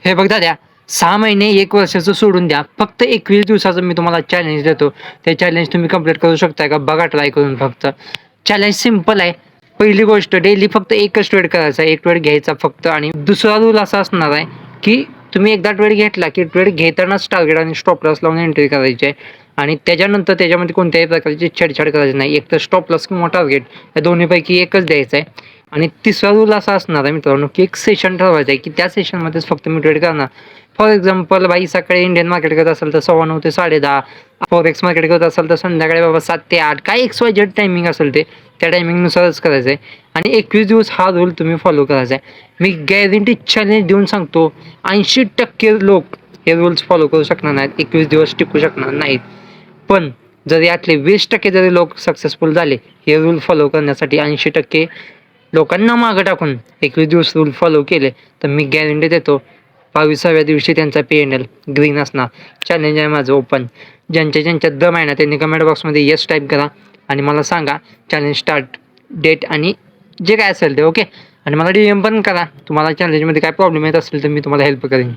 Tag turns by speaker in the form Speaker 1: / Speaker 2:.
Speaker 1: हे बघ दाद्या, 6 महिने 1 वर्षाचं सोडून द्या. फक्त 21 दिवसाचं मी तुम्हाला चॅलेंज देतो. ते चॅलेंज तुम्ही कंप्लीट करू शकताय का? बघा ट्राय करून फक्त. चॅलेंज सिंपल आहे. पहिली गोष्ट डेली फक्त एकच ट्रेड करायचा. एक ट्रेड घ्यायचा फक्त आणि दुसरा रूल असा असणार आहे, की तुम्ही एकदा ट्रेड घेतला, की ट्रेड घेतानाच टार्गेट आणि स्टॉप लॉस लावून एंट्री करायची आहे आणि त्याच्यानंतर त्याच्यामध्ये कोणत्याही प्रकारची छेडछाड करायची नाही. एक तर स्टॉप लॉस किंवा टार्गेट या दोन्हीपैकी एकच द्यायचं आहे. आणि तिसरा रूल असा असणार आहे मित्रांनो, की एक सेशन ठरवायचं आहे, की त्या सेशनमध्येच फक्त मी ट्रेड करणार. फॉर एक्झाम्पल बाई सकाळी इंडियन मार्केट करत असेल तर 9:15 ते 10:30, फॉरेक्स मार्केट करत असेल तर संध्याकाळी बाबा 7 ते 8, काय XYZ टायमिंग असेल ते त्या टायमिंगनुसारच करायचं आहे. आणि 21 दिवस हा रूल तुम्ही फॉलो करायचा आहे. मी गॅरंटी चॅलेंज देऊन सांगतो, 80% लोक हे रूल्स फॉलो करू शकणार नाहीत, 21 दिवस टिकू शकणार नाहीत. पण जर यातले 20% जरी लोक सक्सेसफुल झाले हे रूल फॉलो करण्यासाठी, 80% लोकांना मागं टाकून 21 दिवस रूल फॉलो केले, तर मी गॅरंटी देतो 22व्या दिवशी त्यांचा P&L ग्रीन असणार. चॅलेंज आहे माझं ओपन. ज्यांच्या दम आहे ना त्यांनी कमेंट बॉक्समध्ये येस टाईप करा आणि मला सांगा चॅलेंज स्टार्ट डेट आणि जे काय असेल ते. ओके. आणि मला DM पण करा. तुम्हाला चॅलेंजमध्ये काय प्रॉब्लेम येत असेल तर मी तुम्हाला हेल्प करेन.